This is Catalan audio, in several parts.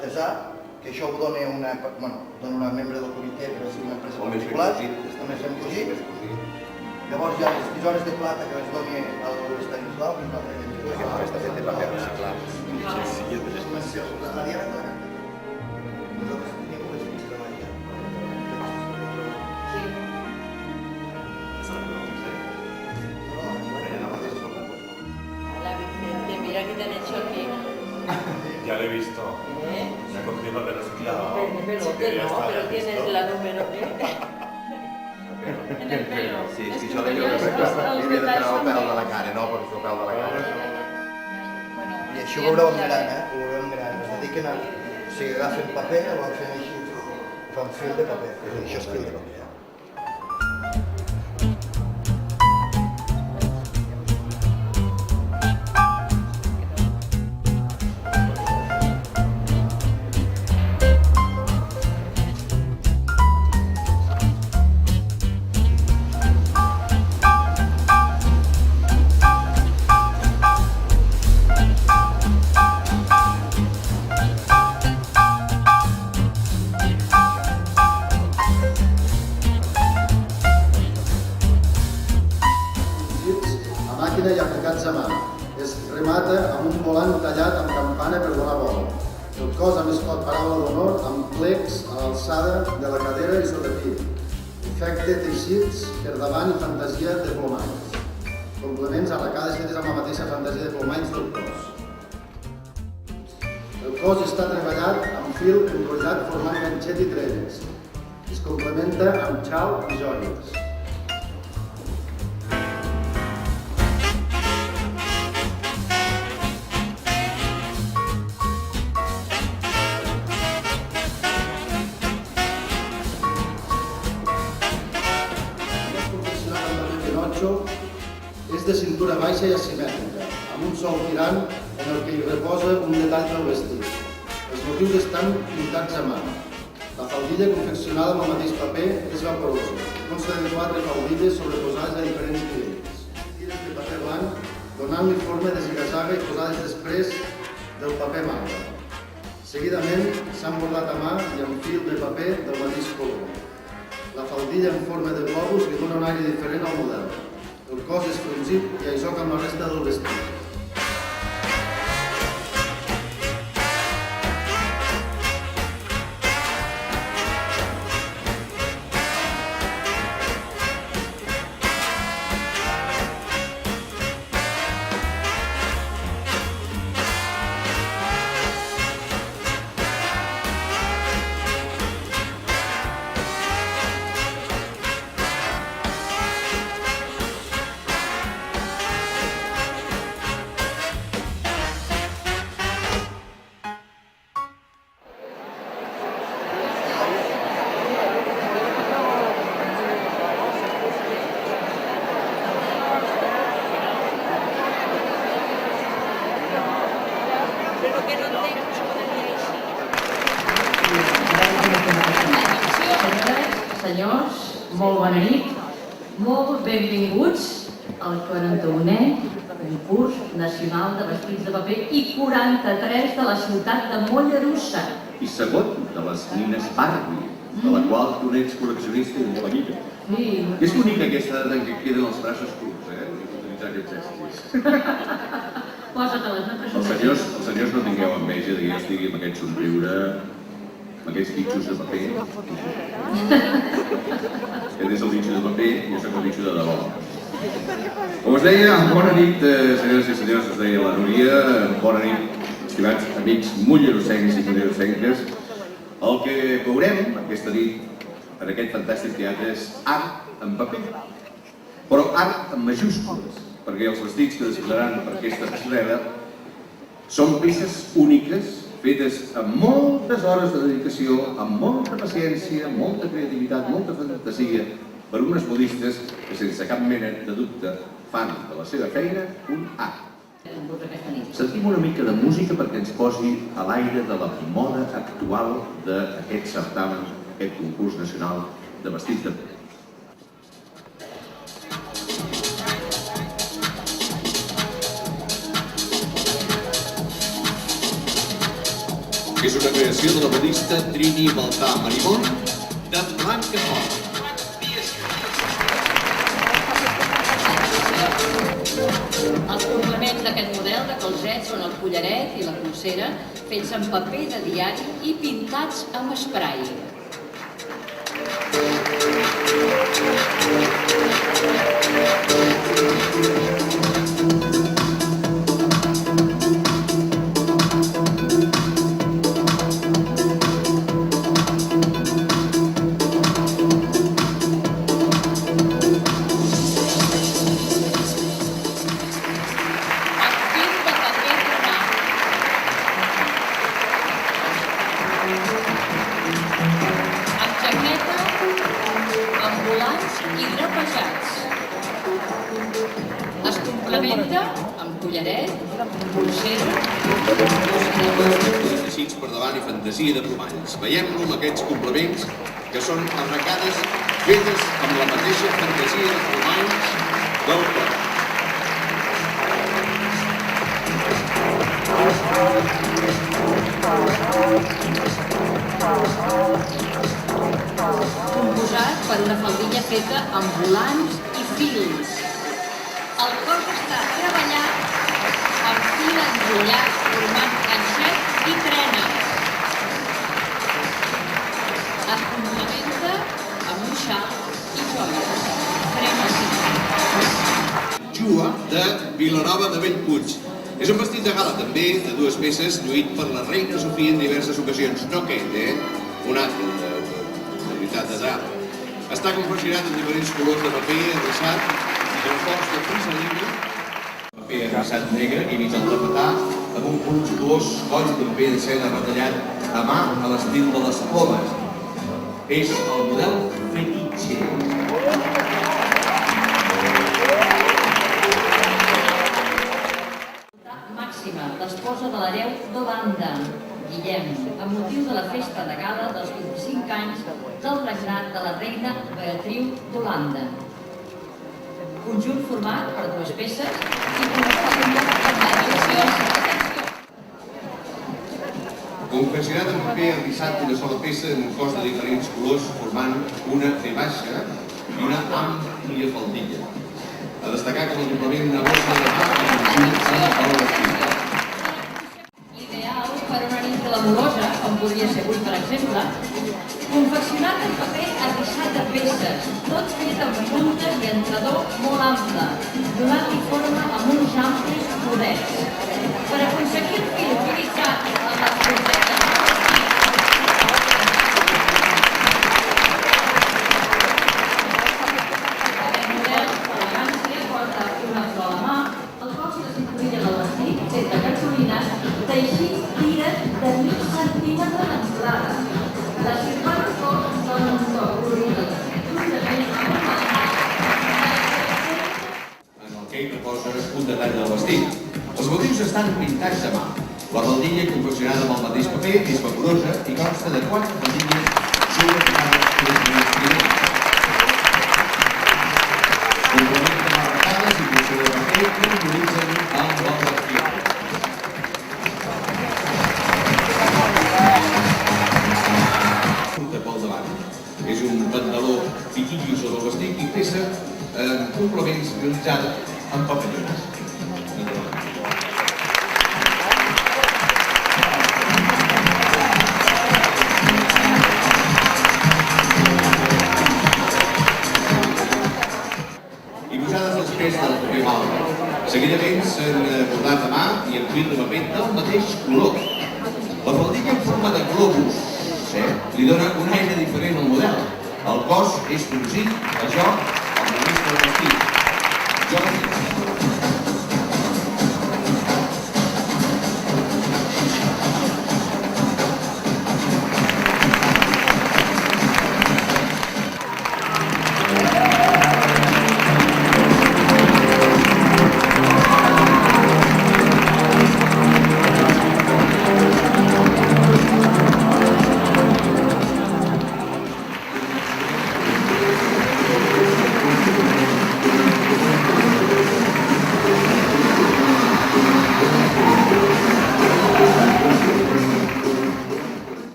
artesà, que això ho dona una membre del comitè per ser una empresa particular, també fem cosir. Llavors hi ha les tisores de plata que les doni a l'Estanislau, que és una altra gent. Aquesta gent de paper reciclat. La Diana Clara. Nosaltres tenim un espai de la Diana. La Vicente, mira que te han hecho aquí. Ya lo he visto. Me ha cogido papel reciclado. Pero no, pero tienes la número ¿qué? En el pelo. Sí, Es sí, que jo yo deia que los havia de detalls treure el són pèl de de- la cara, no? Per fer el pèl de la cara. I això ho veureu gran, ho veureu gran. Es dediquen a... O sigui, agafen paper, ho fan així, fan fil de paper. Això és fil de paper. A màquina i aplicats a mà. Es remata amb un volant tallat amb campana per donar vol. El cos amb escot paraula d'honor amb plecs a l'alçada de la cadera i sobrepí. Efecte teixits per davant i fantasia de plomalls. Complements arracades fetes amb la mateixa fantasia de plomalls del cos. El cos està treballat amb fil enrotllat formant ganxet i trenes. Es complementa amb xal i joies. És de cintura baixa i asimètrica, amb un sol tirant en el que hi reposa un detall del vestit. Els motius estan pintats a mà. La faldilla confeccionada amb el mateix paper és vaporosa. Consta de 4 faldilles sobreposades a diferents nivells. Tires de paper blanc, donant-li forma de ziga-zaga i posades després del paper manga. Seguidament s'han bordat a mà i amb fil de paper del mateix color. La faldilla en forma de globus li dona un aire diferent al model. El cos és frunzit i aixoca amb la resta del vestit. Senyors, molt bona nit, molt benvinguts al 41è concurs nacional de vestits de paper i 43 de la ciutat de Mollerussa. I segon, de les nines Barbie, de la qual tu n'ets col·leccionista i molt amiga. Sí. És bonica aquesta de que queden els braços curts, utilitzar aquests gestos. Posa-te-les, no Els senyors no tingueu enveja de que jo estigui amb aquest somriure, amb aquests bitxos de paper. Aquest és el bitxo de paper i jo soc el bitxo de debò. Com us deia, bona nit, senyores i senyors, us deia la Núria, bona nit, estimats amics mollerossencs i mollerossenques. El que veurem aquesta nit en aquest fantàstic teatre és art en paper, però art en majúscules, perquè els vestits que desfilaran per aquesta passarel·la són peces úniques, fetes amb moltes hores de dedicació, amb molta paciència, molta creativitat, molta fantasia, per unes modistes que sense cap mena de dubte fan de la seva feina un art. Sentim una mica de música perquè ens posi a l'aire de la moda actual d'aquest certamen, aquest concurs nacional de vestits de paper. És una creació de la modista Trini Baltà Marimón de Blancafort. Els complements d'aquest model de calzet són el collaret i la polsera fets en paper de diari i pintats amb esprai. Es complementa amb collaret, polsera... Teixits per davant i fantasia de plomalls. Veiem-lo amb aquests complements que són arracades fetes amb la mateixa fantasia de plomalls del cor. Composat per una faldilla feta amb volants i fils. El cos està treballat amb fil enrotllat formant ganxet i trenes. Es complementa amb un xal i joies. Jua de Vilanova de Bellpuig. És un vestit de gala també, de dues peces, lluït per la reina Sofia en diverses ocasions. No aquest, un altre de veritat de drap. Està confeccionat en diferents colors de paper enreixat i reforç de frisolina. Paper enreixat negre i mig al tapetar amb un voluptuós coll de paper de seda retallat a mà a l'estil de les plomes. És el model Fetiche. Màxima, l'esposa de l'hereu d'Holanda, Guillem, amb motiu de la festa de gala dels 25 anys del regnat de la reina Beatriu d'Holanda. Conjunt format per dues peces i confeccionat amb decoracions. Confeccionat en paper enrissat una sola peça en un cos de diferents colors formant una V baixa i una àmplia faldilla. A destacar com a complement una bossa de pa i conjunt amb el vestit. Ideal per una nit glamurosa, com podria ser avui per exemple, confeccionat en paper arrissat a peces, tot fet amb puntes i entrador molt ample, donant-li forma amb uns amplis rodets. Per aconseguir el fil utilitzat en les corsetes, teixit tires de 1.000 centímetres d'amplada. Les circulacions donen un to colorit als estructures En el que hi reposa un detall del vestit. Els motius estan pintats a mà. La faldilla, confeccionada amb el mateix paper, és vaporosa i consta de 4 faldilles subordinades i primers. Complementen les arracades i polsera de paper que utilitzen amb el vestit. Pel davant. És un pantaló piquillo sobre el vestit i peça complements realitzada amb papallones. I posades les peces del paper malva. Seguidament s'han bordat a mà i amb fil de paper del mateix color. La faldilla en forma de globus li dona un aire diferent al model. El cos és senzill, això el revista del vestit.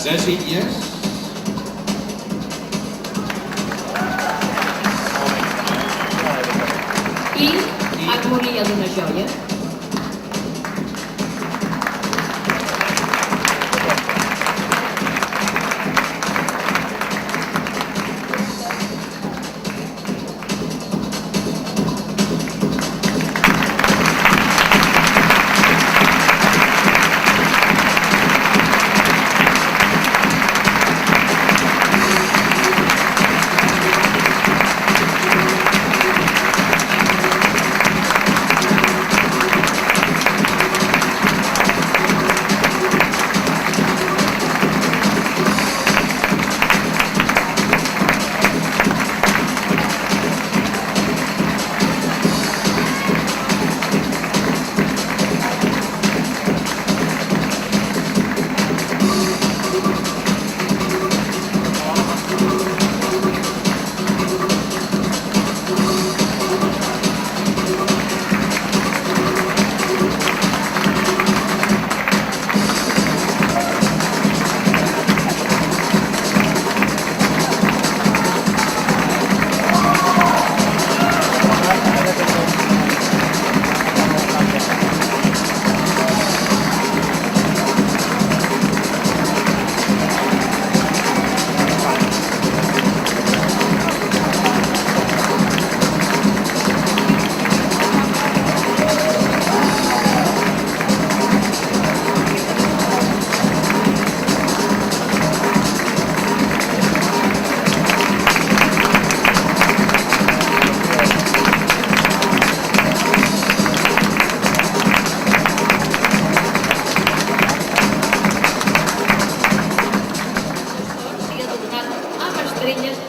de Sitges. I harmonia d'una joia.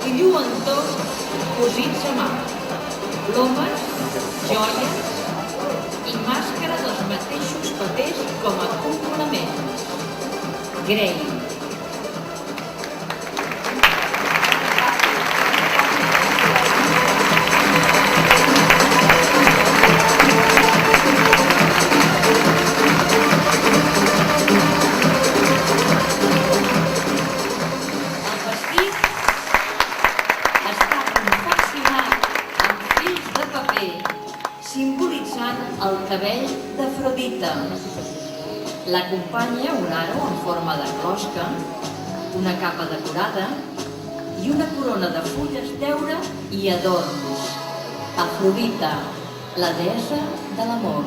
I lluentors cosits a mà, plomes, joies i màscara dels mateixos papers com a complement. Grey. Simbolitzant el cabell d'Afrodita. L'acompanya un aro en forma de closca, una capa decorada i una corona de fulles d'heura i adorns. Afrodita, la deessa de l'amor.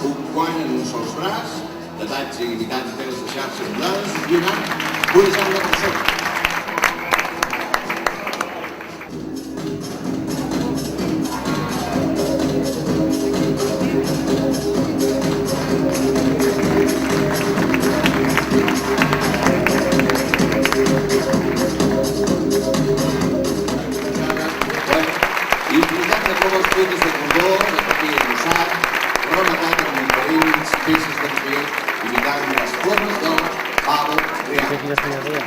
Un guany en un sols braç, detalls il·limitats pels de xarxes blans i un arc purejant la persona. Infinitat de colors fetes de cordó, de paper enrossat, rematat amb diferents peces de paper imitant les formes del pavo real.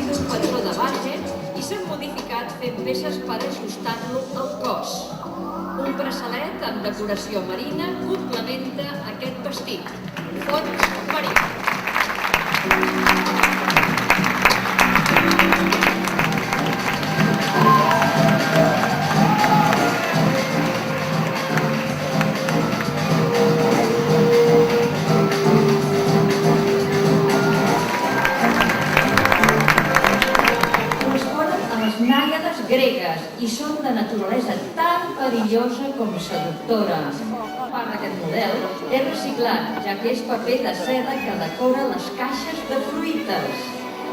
Un patró de base i s'han modificat fent peces per ajustar-lo al cos. Un braçalet amb decoració marina complementa aquest vestit. Fons marí. Corresponen a les nàiades gregues i són de naturalesa tan perillosa com seductora. Part d'aquest model és reciclat, ja que és paper de seda que decora les caixes de fruites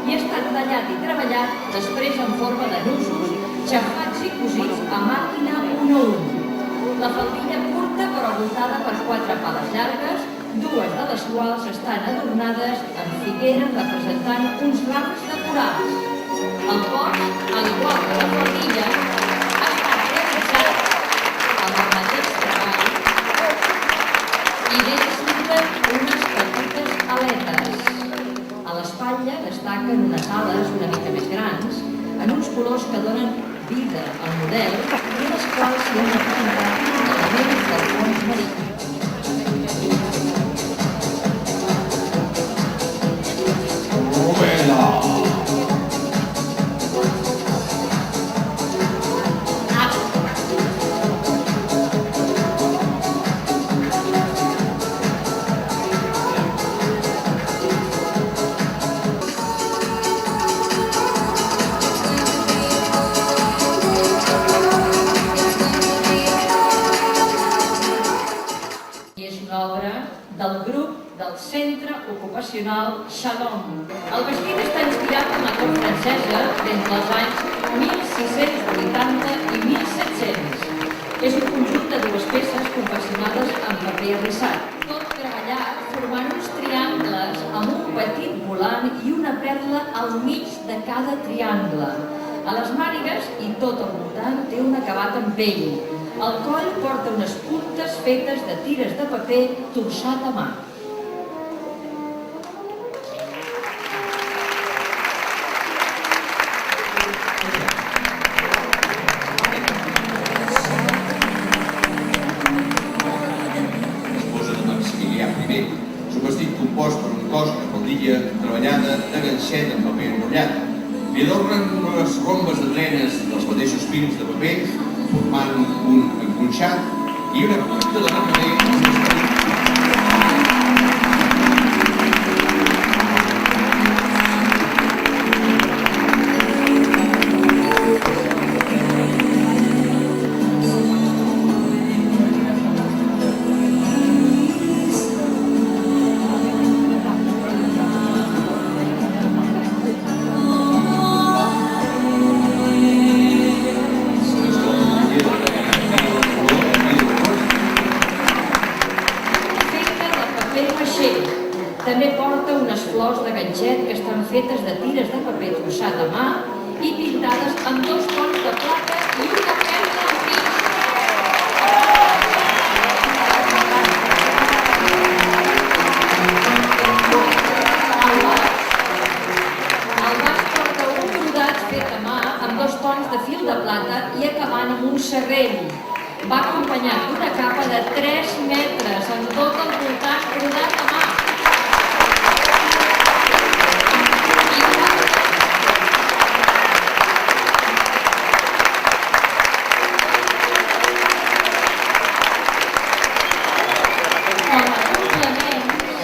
i ha estat tallat i treballat després en forma de nusos, xafats i cosits a màquina 1 a 1. La faldilla curta però voltada per 4 pales llargues, 2 de les quals estan adornades amb figueres representant uns rams decorats. El cos, al igual que la faldilla, ha estat realitzat amb el mateix treball i ben surten unes petites aletes. A l'espatlla destaquen unes ales una mica més grans, en uns colors que donen vida al model i les quals s'hi han representat elements del fons marí. Del grup del Centre Ocupacional Shalom. El vestit està inspirat en la cort francesa d'entre els anys 1680 i 1700. És un conjunt de 2 peces confeccionades amb paper arrissat. Tot treballat formant uns triangles amb un petit volant i una perla al mig de cada triangle. A les mànigues i tot al voltant té un acabat en pell. El coll porta unes puntes fetes de tires de paper torçat a mà. Esposa de Maximilià I, és un vestit compost per un cos de faldilla treballada de ganxet en paper enrotllat. Li adornen unes rombes de trenes dels mateixos fils de paper, formant un enconxat i una punta de vermell amb un esperit. També porta unes flors de ganxet que estan fetes de tires de paper torçat a mà i pintades amb 2 tons de plata i una perla al mig. El vas porta un brodat fet a mà amb 2 tons de fil de plata i acabant amb un serrell. Va acompanyat d'una capa de 3 metres amb tot el voltant brodat a mà.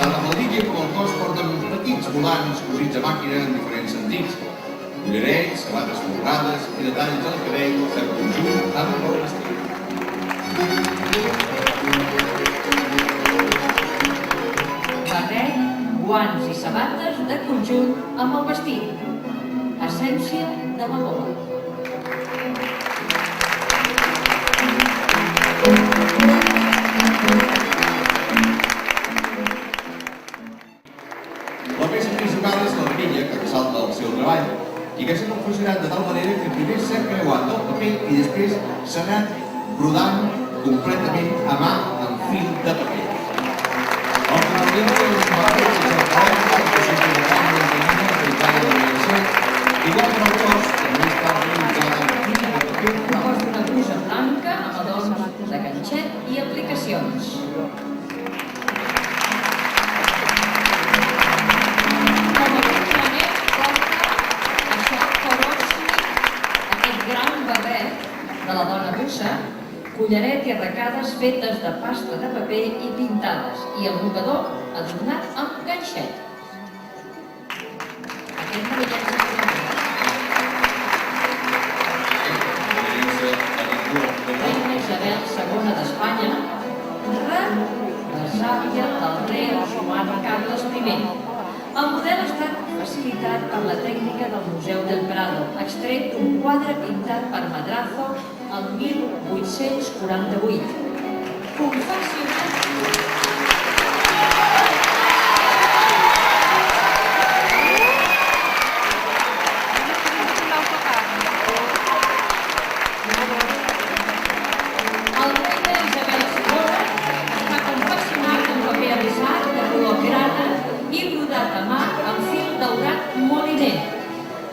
Tant la faldilla com el cos porten uns petits volants cosits a màquina en diferents sentits. Collarets, sabates folrades i detalls al cabell en conjunt amb el vestit. Barret, guants i sabates de conjunt amb el vestit. Essència de la bola. La peça principal és l'armilla, que ressalta el seu treball, i que s'ha confeccionat de tal manera que primer s'ha creuat el paper i després s'ha anat brodant completament a mà amb fil de paper. El finalment és una peça de treball que s'ha creat de manera realitzada de l'universitat, igual que el cos també està realitzada amb fil de paper. Compost d'una brusa blanca amb adorns de ganxet i aplicacions. De la dona russa, collaret i arracades fetes de pasta de paper i pintades, i el mocador adornat amb ganxet. Aquest modellet La imatge Isabel II d'Espanya, represàlia del rei Joan Carles I. El model ha estat facilitat per la tècnica del Museu del Prado, extret d'un quadre pintat per Madrazo el 1848. Confeccionat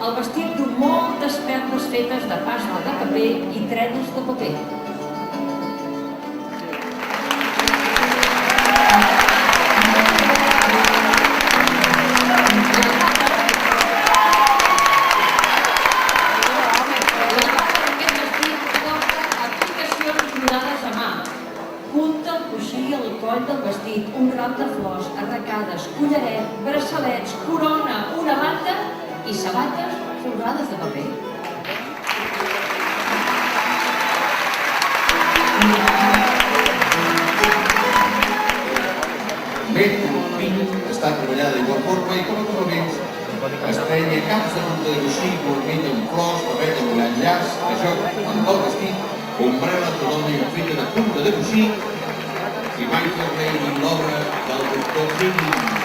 el vestit d'un moltes perles fetes de pasta de paper i trenes de paper. Del vestit, un ram de flors, arracades, collaret, braçalets, corona, una banda i sabates folrades de paper. Bé, el pin està treballada d'igual forma i com a acabaments es prenya caps de punta de coixí, gormell amb flors, paper de mullat llaç, de joc amb el vestit, ombrella totalment feta de punta de coixí i Michael Rey i l'obra del doctor Higgins.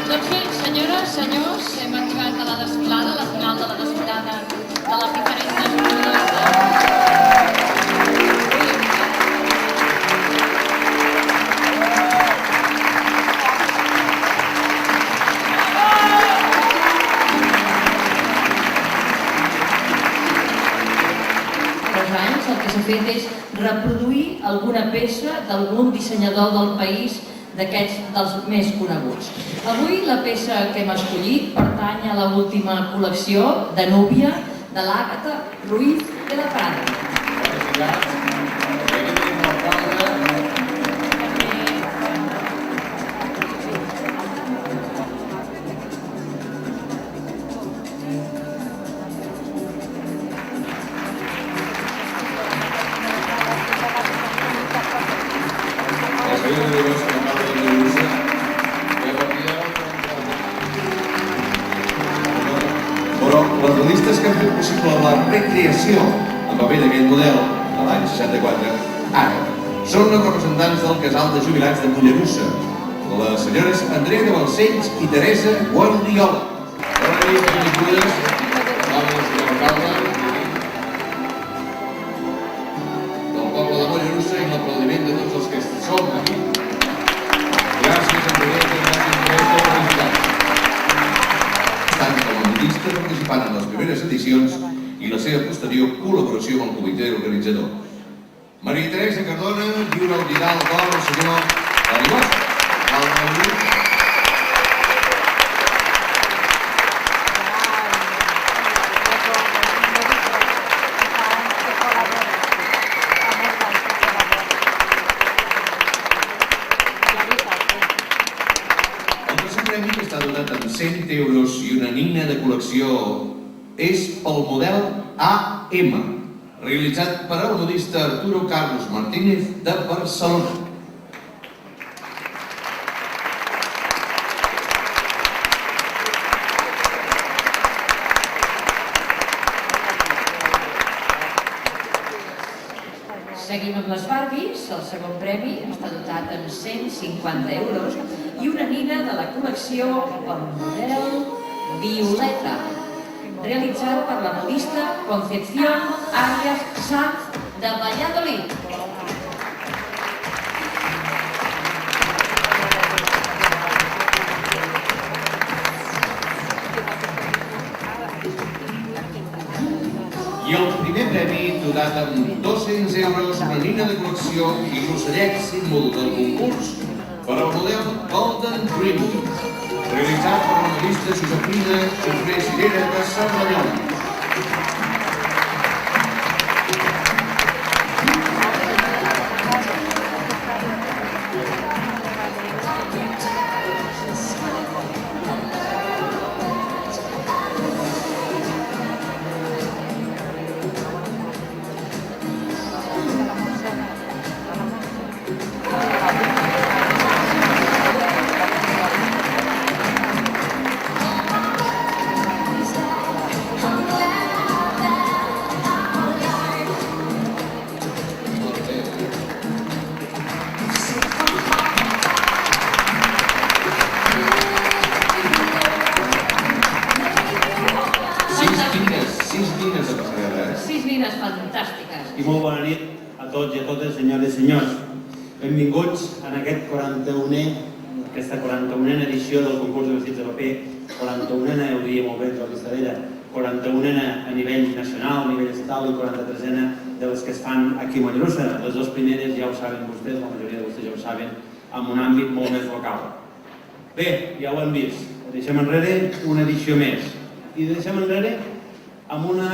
Doncs bé, senyores, senyors, hem arribat a la desfilada, a la final de la desfilada de les diferents desfilades anys. El que s'ha fet és reproduir alguna peça d'algun dissenyador del país d'aquests dels més coneguts. Avui la peça que hem escollit pertany a l'última col·lecció de Núbia de l'Àgata Ruiz de la Prada. Però les realistes que han fet possible la recreació en paper d'aquell model de l'any 64 ara són les representants del casal de jubilats de Mollerussa, les senyores Andrea de Balcells i Teresa Guardiola. Bona nit, benvingudes. Hola, senyor alcalde del poble de Mollerussa i l'aplaudiment de tots els que som aquí. Gràcies, Andrea, gràcies, Teresa, per visitar-nos. Tant com a modista participant en les primeres edicions i la seva posterior col·laboració amb el comitè organitzador. Maria Teresa Cardona, lliura el Vidal d'Or, el senyor Alibot. El tercer premi, que està donat amb 100 euros i una nina de col·lecció, és pel model AM, realitzat per el modista Arturo Carlos Martínez de Barcelona. Seguim amb les Barbies. El segon premi està dotat amb 150 euros i una nina de la col·lecció El model Violeta, realitzat per la modista Concepción Arias Sanz de Valladolid. I el primer premi, dotat amb 200 euros, una nina de col·lecció i l'ocellet símbol del concurs per al model Golden Dream, realitzat per la modista Josefina Xifré Cirera de Cerdanyola. Fantàstiques. I molt bona nit a tots i a totes, senyores i senyors. Benvinguts en aquest 41è, aquesta 41a edició del concurs de vestits de paper, 41a, ho diria molt bé, Jordi Estadella, 41a a nivell nacional, a nivell estatal i 43a de les que es fan aquí a Mollerussa. Les dues primeres ja ho saben vostès, la majoria de vostès ja ho saben, en un àmbit molt més local. Bé, ja ho hem vist, deixem enrere una edició més. I deixem enrere amb una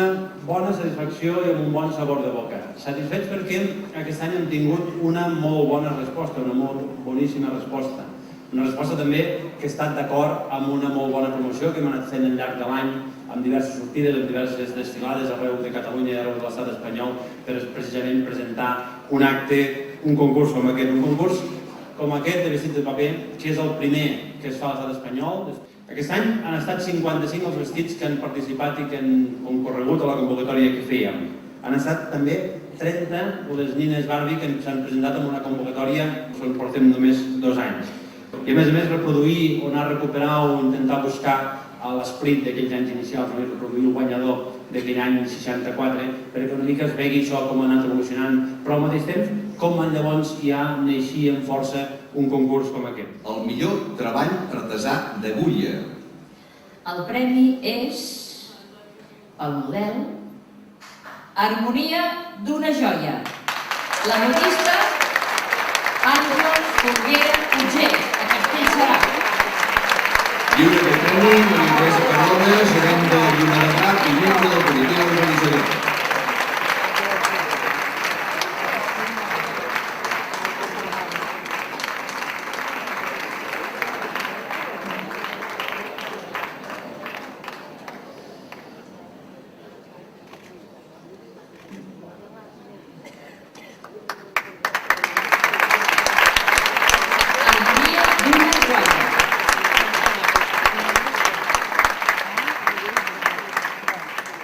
bona satisfacció i amb un bon sabor de boca. Satisfets perquè aquest any hem tingut una molt bona resposta, una molt boníssima resposta. Una resposta també que ha estat d'acord amb una molt bona promoció que hem anat fent al llarg de l'any, amb diverses sortides, amb diverses desfilades arreu de Catalunya i arreu de l'estat espanyol, per precisament presentar un acte, un concurs com aquest. Un concurs com aquest de vestits de paper, que és el primer que es fa a l'estat espanyol. Aquest any han estat 55 els vestits que han participat i que han concorregut a la convocatòria que fèiem. Han estat també 30 les nines Barbie que s'han presentat en una convocatòria que portem només 2 anys. I a més reproduir o anar a recuperar o intentar buscar l'esperit d'aquells anys inicials, reproduir el guanyador d'aquell any 64, perquè una mica es vegi això com ha anat evolucionant, però al mateix temps com llavors ja neixia amb força un concurs com aquest. El millor treball artesà d'agulla. El premi és el model Harmonia d'una joia. La modista Àngels Folguera Puigés, a Castellserà. Lliure de premi, Maria Teresa Cardona, gerent de Lluna de Prat i membre del comitè organitzador.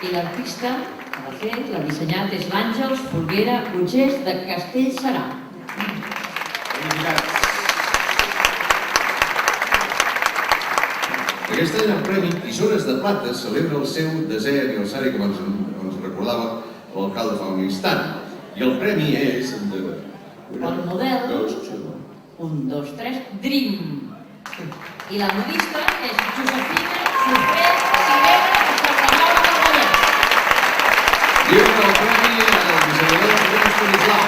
I l'artista que l'ha fet, l'ha dissenyat, és l'Àngels Folguera Puigés de Castellserà. Aquest any el Premi Tisores de Plata celebra el seu 10è aniversari, com ens recordava l'alcalde fa un instant. I el premi és... El model 1, 2, 3, Dream. I la modista és Josefina Xifré Cirera de Cerdanyola del Vallès. Lliure el premi al dissenyador Josep Stanislau.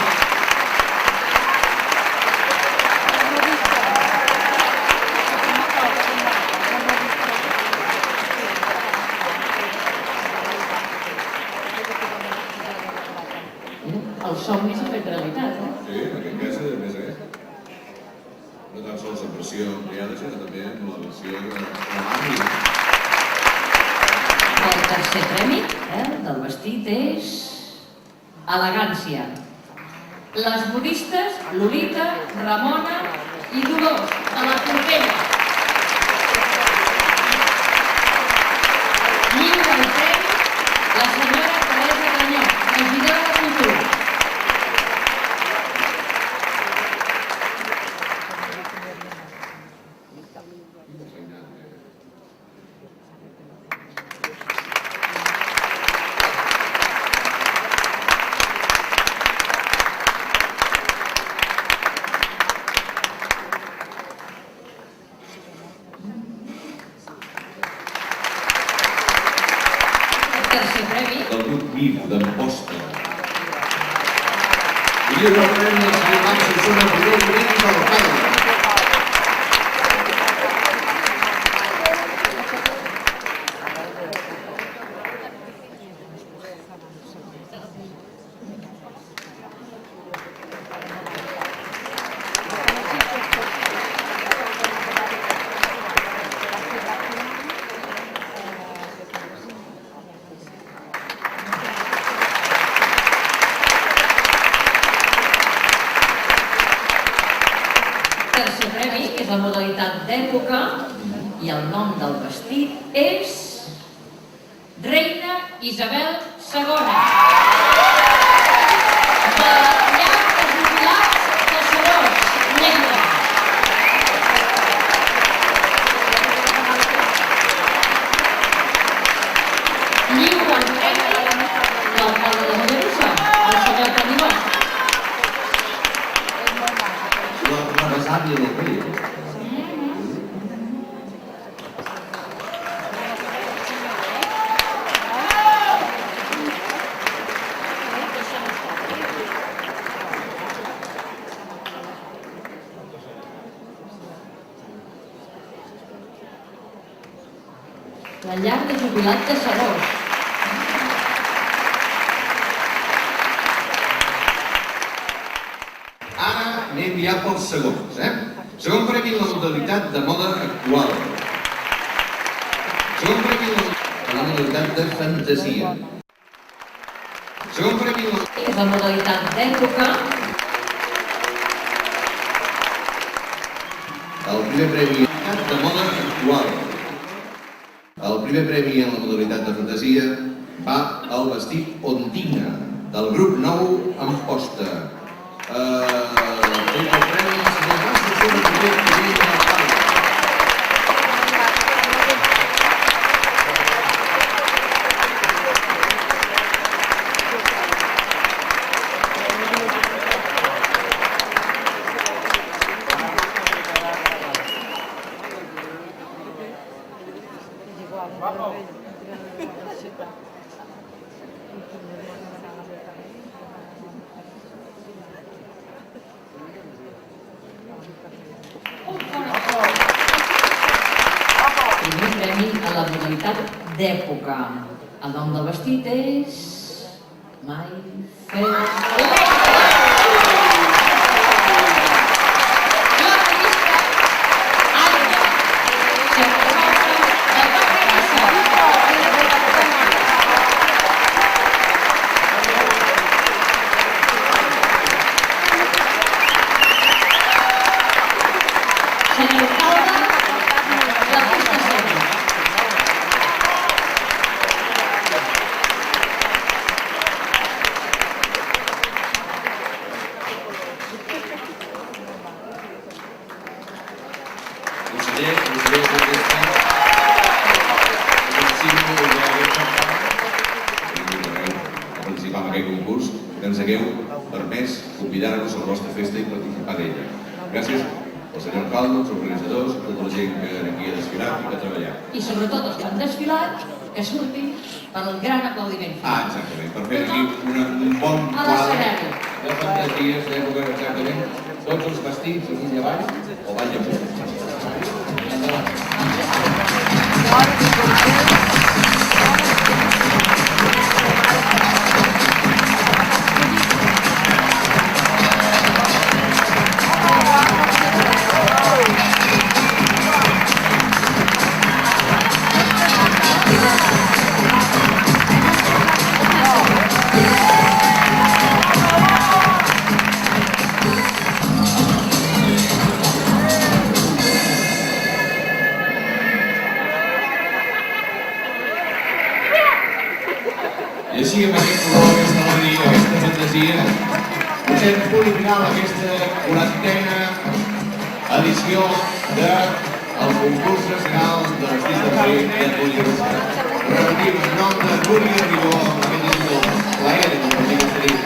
El somni s'ha fet realitat, eh? Sí, en aquest cas, a més, no tan sols en versió ampliada, sinó també en la versió de l'àmbit. El tercer premi del vestit és elegància. Les modistes Lolita, Ramona i Dolors de la Portella. Lliure el premi la senyora Teresa Granyó, regidora de Cultura. lliure el premi al senyor Max Solsona, primer jurídic del Pai. Tercer premi, que és la modalitat d'època, i el nom del vestit és Reina Isabel II. De llar de jubilats de Serós, Lleida. Lliure el premi l'alcalde de Mollerussa, el senyor Canibós. La besàvia del rei. La llar de jubilats de Serós. Ara anem ja pels segons, Segon premi en la modalitat de moda actual. Segon premi en la modalitat de fantasia. Segon premi en la... És la modalitat d'època. El primer premi de moda actual. El primer premi en la modalitat de fantasia va al vestit Ondina, del grup Nou Amposta. El premi al senyor Max Solsona, primer jurídic del Pai. Primer premi a la modalitat d'època. El nom del vestit és... Mai Fer... Senyor alcalde, la pista seva. Conseller, participar en aquest concurs, que ens hagueu permès convidar-nos a la vostra festa i participar d'ella. Gràcies al senyor alcalde, als organitzadors, a tota la gent que aquí ha desfilat i que ha treballat. I sobretot els que han desfilat, que surtin per al gran aplaudiment. Exactament, per fer aquí un bon A quadre l'escenari. de fantasies d'època, exactament. Tots els vestits amunt i avall, o avall i amunt. Endavant. I així, amb aquest color, aquesta alegria, aquesta fantasia, posem punt final a aquesta 40a edició del concurs nacional de vestits de paper de Mollerussa. Repetim, en nom de Núria Ribó, amb aquest és el plaer de compartir aquesta nit